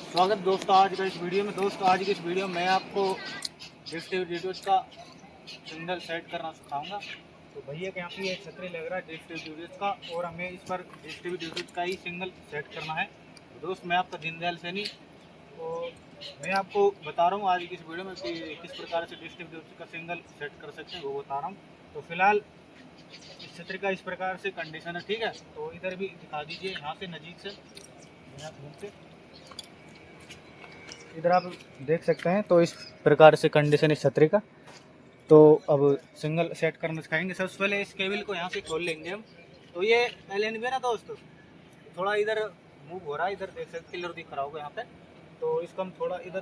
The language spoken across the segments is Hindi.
स्वागत दोस्तों आज का इस वीडियो में। आज की इस वीडियो में मैं आपको डिस्ट्रीब्यूटर्स का सिग्नल सेट करना सिखाऊंगा। तो भैया के यहाँ पे ये छतरी लग रहा है डिस्ट्रीब्यूटर्स का, और हमें इस पर डिस्ट्रीब्यूटर्स का ही सिग्नल सेट करना है। तो दोस्त मैं आपका दीनदयाल सैनी, तो मैं आपको बता रहा हूँ आज की इस वीडियो में कि किस प्रकार से डिस्ट्रीब्यूटर्स का सिग्नल सेट कर सकते हैं, वो बता रहा हूँ। तो फिलहाल इस छतरी का इस प्रकार से कंडीशन है, ठीक है। तो इधर भी दिखा दीजिए, यहाँ से नज़दीक से यहाँ घूमते इधर आप देख सकते हैं। तो इस प्रकार से कंडीशन इस छतरी का। तो अब सिंगल सेट करना सिखाएंगे। सबसे पहले इस केबल को यहाँ से खोल लेंगे हम। तो ये LNB है ना दोस्त, थोड़ा इधर मूव हो रहा है, इधर देख सकते क्लियर दिख रहा होगा यहाँ पे। तो इसको हम थोड़ा इधर,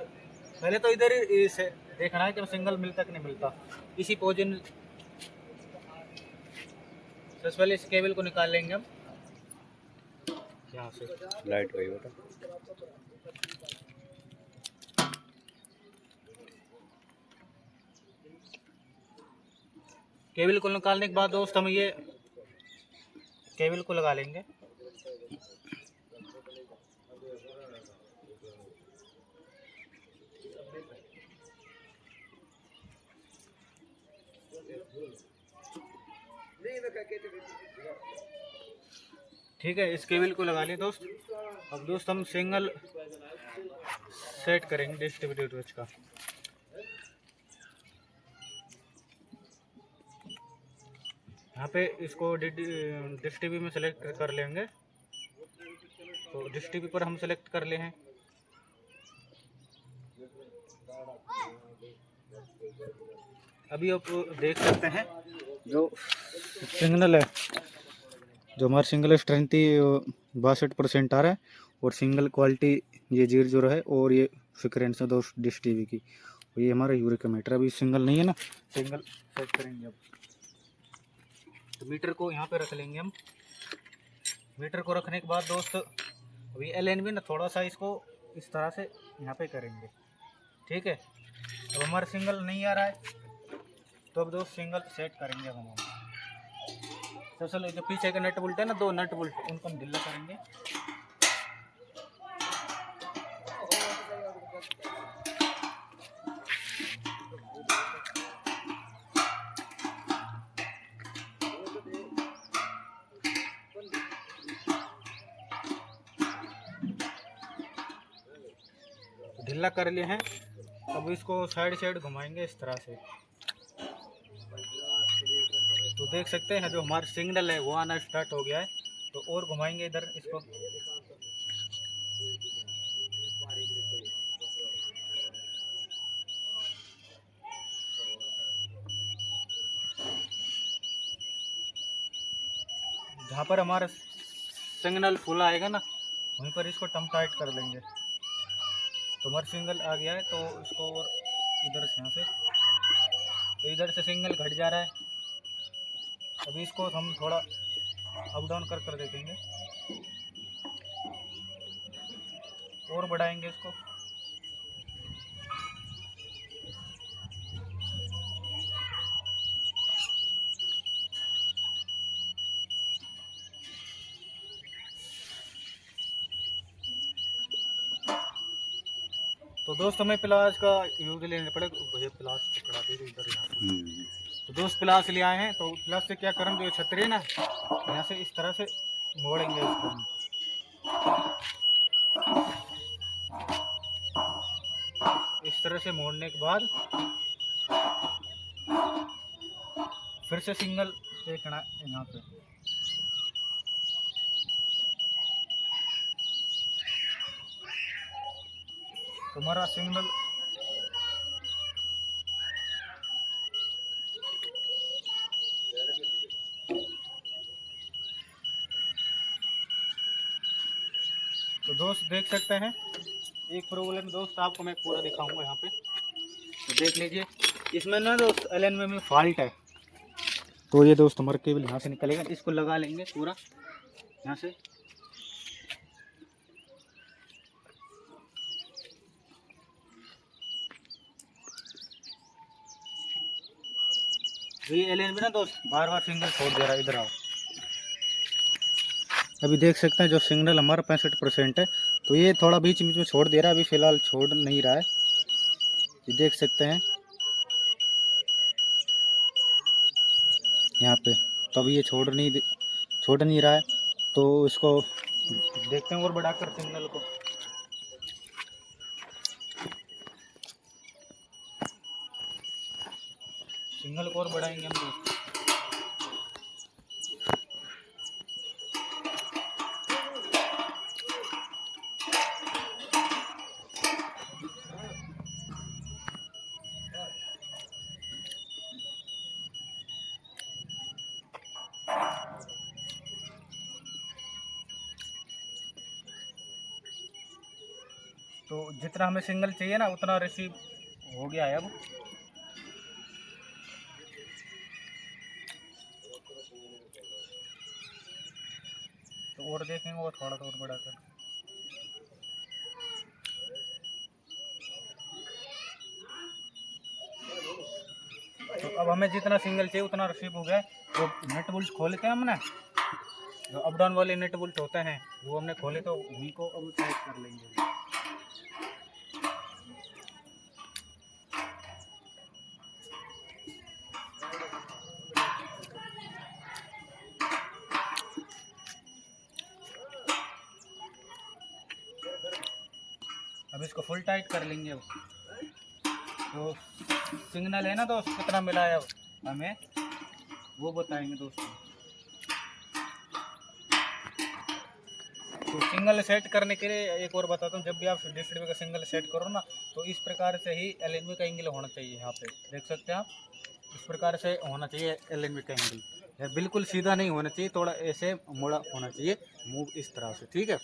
पहले तो इधर से देखना है कि सिंगल मिलता कि नहीं मिलता, इसी पोजिशन। सबसे पहले इस केबल को निकाल लेंगे हम यहाँ से। लाइट गई बेटा। केबल को निकालने के बाद दोस्त हम ये केबल को लगा लेंगे। ठीक है, इस केबल को लगा लें दोस्त। अब दोस्त हम सिंगल सेट करेंगे डिस्ट्रीब्यूटर का। यहाँ पे इसको डिस्ट्रीब्यू में सेलेक्ट कर लेंगे। तो डिस्ट्रीब्यू पर हम सेलेक्ट कर ले हैं। अभी आप देख सकते हैं जो सिग्नल है, जो हमारा सिंगल स्ट्रेंथ 62% आ रहा है, और सिंगल क्वालिटी ये 0 है, और ये फ्रिक्वेंसी है 2 डिश टीवी की। और ये हमारा यूरिकोमीटर अभी सिंगल नहीं है ना, सिंगल सेट करेंगे अब। तो मीटर को यहाँ पे रख लेंगे हम। मीटर को रखने के बाद दोस्त अभी LNB ना थोड़ा सा इसको इस तरह से यहाँ पे करेंगे, ठीक है। अब हमारा सिंगल नहीं आ रहा है, तो अब दोस्त सिंगल सेट करेंगे अब हम। सबसे जो पीछे का नट बोल्ट है ना, 2 नट बोल्ट, उनको हम ढीला करेंगे। ढीला कर लिए हैं। अब इसको साइड साइड घुमाएंगे इस तरह से। तो देख सकते हैं जो हमारा सिग्नल है वो आना स्टार्ट हो गया है। तो और घुमाएंगे इधर इसको। जहाँ पर हमारा सिग्नल फुल आएगा ना, वहीं पर इसको टम टाइट कर लेंगे। तो हमारा सिग्नल आ गया है, तो इसको और इधर से यहाँ से, तो इधर से सिग्नल घट जा रहा है। अभी इसको हम थोड़ा अप डाउन कर देखेंगे, और बढ़ाएंगे इसको। तो दोस्त हमें प्लास का यूज लेने पड़ेगा। भैया प्लास पकड़ा दे इधर यहाँ पे। तो दोस्त प्लास ले आए हैं। तो प्लास से क्या करें, जो छतरी है ना, यहाँ से इस तरह से मोड़ेंगे इसको हम। इस तरह से मोड़ने के बाद फिर से सिंगल देखना है यहाँ पे। तुम्हारा सिग्नल तो दोस्त देख सकते हैं एक प्रॉब्लम दोस्त आपको मैं पूरा दिखाऊंगा यहाँ पे। तो देख लीजिए, इसमें ना दोस्त LNB में फॉल्ट है। तो ये दोस्त हमारा केबल यहाँ से निकलेगा, इसको लगा लेंगे पूरा यहाँ से। ये LNB ना दोस्त बार बार सिग्नल छोड़ दे रहा है, इधर आओ। अभी देख सकते हैं जो सिग्नल हमारा 65% है, तो ये थोड़ा बीच बीच में छोड़ दे रहा है, अभी फ़िलहाल छोड़ नहीं रहा है, ये देख सकते हैं यहाँ पे। तो अभी ये छोड़ नहीं रहा है, तो इसको देखते हैं और बढ़ाकर सिग्नल को। सिग्नल को और बढ़ाएंगे हम लोग। तो जितना हमें सिग्नल चाहिए ना उतना रिसीव हो गया है अब। तो और देखेंगे वो थोड़ा सा और बढ़ाकर। तो अब हमें जितना सिग्नल चाहिए उतना रिसीव हो गया है। तो नेट बोल्ट खोले थे हमने, जो अप डाउन वाले नेट बोल्ट होते हैं वो हमने खोले, तो उनको अब टाइट कर लेंगे। अब इसको फुल टाइट कर लेंगे। अब तो सिग्नल है ना दोस्त कितना मिला है अब हमें वो बताएंगे दोस्तों। तो सिंगल सेट करने के लिए एक और बताता हूँ, जब भी आप डिस्ट्रीब्यूटर का सिंगल सेट करो ना तो इस प्रकार से ही एलएनबी का एंगल होना चाहिए। यहाँ पे देख सकते हैं आप, इस प्रकार से होना चाहिए एलएनबी का एंगल। यार बिल्कुल सीधा नहीं होना चाहिए, थोड़ा ऐसे मुड़ा होना चाहिए, मूव इस तरह से, ठीक है।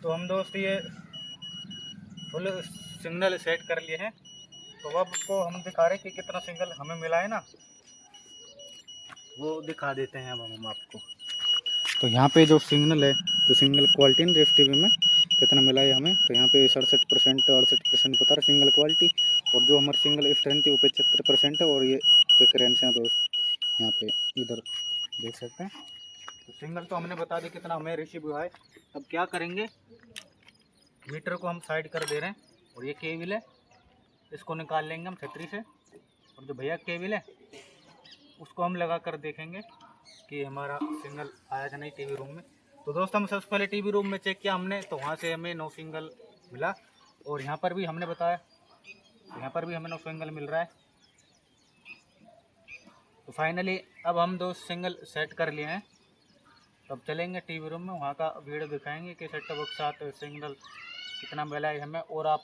तो हम दोस्त ये फुल सिग्नल सेट कर लिए हैं। तो अब को हम दिखा रहे हैं कि कितना सिग्नल हमें मिला है ना, वो दिखा देते हैं अब हम आपको। तो यहाँ पे जो सिग्नल है, तो signal quality in ref TV में कितना मिला है हमें, तो यहाँ पे 67% बता रहा सिंगल क्वालिटी, और जो हमारी सिंगल स्ट्रेंथ थी वो 75% है। और ये फ्रिक्वेंसी है दोस्त, यहाँ पे इधर देख सकते हैं। तो सिंगल तो हमने बता दी कितना हमें रिसीव हुआ है। अब क्या करेंगे, मीटर को हम साइड कर दे रहे हैं, और ये केबल है इसको निकाल लेंगे हम छतरी से, और जो भैया केबल है उसको हम लगा कर देखेंगे कि हमारा सिग्नल आया कि नहीं टीवी रूम में। तो दोस्त हम सबसे पहले टीवी रूम में चेक किया हमने, तो वहाँ से हमें नो सिग्नल मिला, और यहाँ पर भी हमने बताया यहाँ पर भी हमें नो सिग्नल मिल रहा है। तो फाइनली अब हम दो सिंगल सेट कर लिए हैं। तो अब चलेंगे टीवी रूम में, वहाँ का वीडियो दिखाएंगे कि सेट टॉप बॉक्स के साथ सिग्नल कितना मिला है हमें, और आप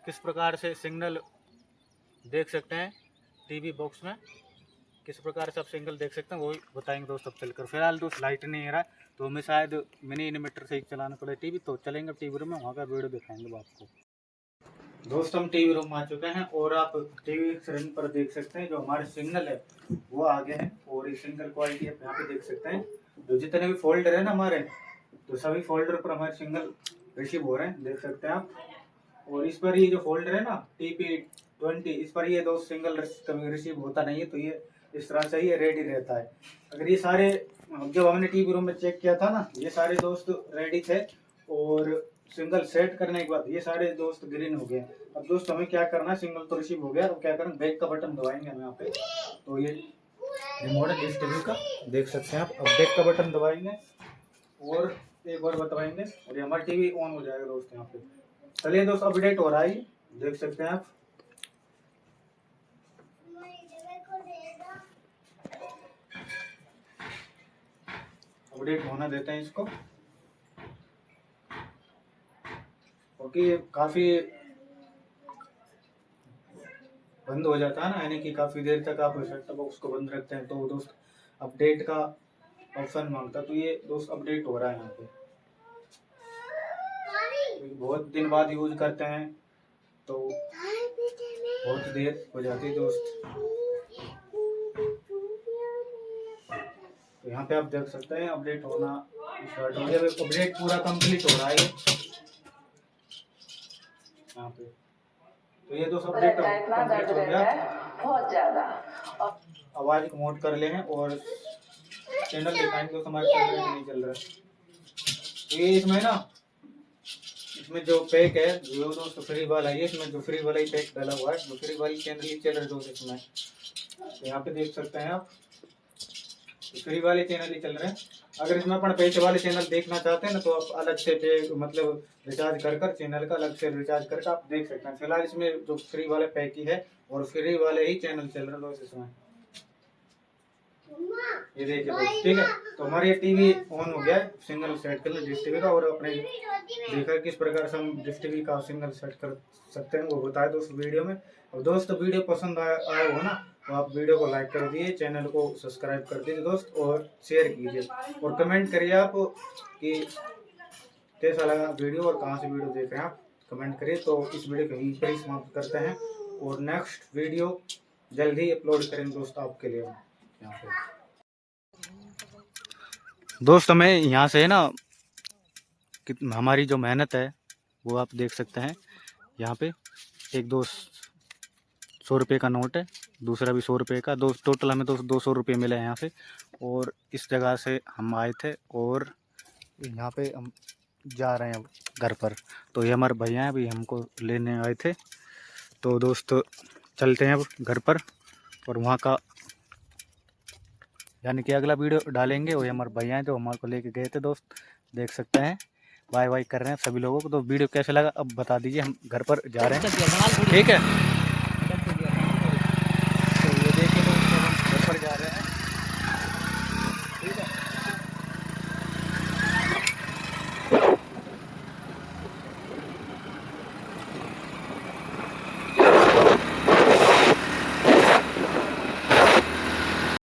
किस प्रकार से सिग्नल देख सकते हैं टीवी बॉक्स में, किस प्रकार से आप सिंगल देख सकते हैं वो बताएंगे दोस्त। अब चलकर फिलहाल दोस्त लाइट नहीं है रहा, तो हमें शायद मिनी इन्वर्टर से ही चलाना पड़े टीवी। तो चलेंगे टीवी रूम में, वहाँ का वीडियो दिखाएंगे आपको। दोस्त हम टीवी रूम में आ चुके हैं, और आप टीवी स्क्रीन पर देख सकते हैं जो हमारे सिग्नल है वो आ गए हैं, और ये सिंगल क्वालिटी आप यहाँ पे देख सकते हैं। जो जितने भी फोल्डर है ना हमारे, तो सभी फोल्डर पर हमारे सिंगल रिसीव हो रहे हैं, देख सकते हैं आप। और इस पर ये जो फोल्डर है ना TP20, इस पर ये दो सिंगल कभी रिसीव होता नहीं है, तो ये इस तरह से ही रेडी रहता है। अगर ये सारे जब हमने टीवी रूम में चेक किया था ना, ये सारे दोस्त रेडी थे, और सिंगल सेट करने के बाद ये सारे दोस्त ग्रीन हो गए। अब दोस्त हमें क्या करना है, सिंगल तो रिसीव हो गया, तो क्या करना, बैक का बटन दबाएंगे हम यहाँ पे। तो ये रिमोट है इस टीवी का, देख सकते हैं आप। अब बैक का बटन दबाएंगे और एक बार बताएंगे, और ये हमारा टीवी ऑन हो जाएगा दोस्त यहाँ पे। चलिए दोस्त अपडेट हो रहा है, देख सकते हैं आप। अपडेट होना देते हैं इसको, क्योंकि काफ़ी बंद हो जाता है ना, यानी कि काफ़ी देर तक आप सेट टॉप बॉक्स को बंद रखते हैं, तो दोस्त अपडेट का ऑप्शन मांगता है। तो ये दोस्त अपडेट हो रहा है यहाँ पे, बहुत दिन बाद यूज करते हैं तो बहुत देर हो जाती है दोस्त। तो यहाँ पे आप देख सकते हैं अपडेट होना शर्ट हो गया, अपडेट पूरा कंप्लीट हो रहा है ये यहाँ पे। तो ये दोस्त अपडेट कंप्लीट हो गया बहुत ज्यादा। आवाज को मोड कर ले हैं और चैनल दिखाएंगे तो हमारे चैनल नहीं चल रहा है। तो ये इसमें ना, इसमें जो पैक है जो दोस्त फ्री वाला है, इसमें जो फ्री वाला ही पैक डाला हुआ है, जो फ्री वाली चैनल ही चल रहा है दोस्त इसमें। तो यहाँ पे देख सकते हैं आप, तो फ्री वाले चैनल ही चल रहे हैं। अगर इसमें अपन पैसे वाले चैनल देखना चाहते हैं ना, तो आप अलग से पे मतलब रिचार्ज कर चैनल का अलग से रिचार्ज करके आप देख सकते हैं। फिलहाल इसमें जो फ्री वाले पैक ही है और फ्री वाले ही चैनल चल रहे हैं दोस्त इसमें। ये देखिए दोस्त, ठीक है। तो हमारे ये टीवी ऑन हो गया है, सिंगल सेट कर ले डिश टीवी का, और अपने देखा किस प्रकार से हम डिश टीवी का सिंगल सेट कर सकते हैं वो बताए दोस्त वीडियो में। अब दोस्त वीडियो पसंद आया हो ना, तो आप वीडियो को लाइक कर दिए, चैनल को सब्सक्राइब कर दीजिए दोस्त, और शेयर कीजिए और कमेंट करिए आप कि कैसा लगा वीडियो और कहाँ से वीडियो देख रहे हैं आप, कमेंट करिए। तो इस वीडियो को यहीं पर ही समाप्त करते हैं और नेक्स्ट वीडियो जल्द ही अपलोड करेंगे दोस्त आपके लिए यहाँ पे। दोस्त हमें यहाँ से ना हमारी जो मेहनत है वो आप देख सकते हैं। यहाँ पे एक दोस्त 100 रुपये का नोट है, दूसरा भी 100 रुपये का, दो टोटल हमें 200 रुपये मिले हैं यहाँ से। और इस जगह से हम आए थे और यहाँ पे हम जा रहे हैं घर पर। तो ये हमारे भैया हैं, अभी हमको लेने आए थे। तो दोस्त चलते हैं अब घर पर, और वहाँ का यानी कि अगला वीडियो डालेंगे। और ये हमारे भैया हैं जो हमारे को लेके गए थे दोस्त, देख सकते हैं। बाय बाय कर रहे हैं सभी लोगों को। तो वीडियो कैसे लगा अब बता दीजिए, हम घर पर जा रहे हैं, ठीक है।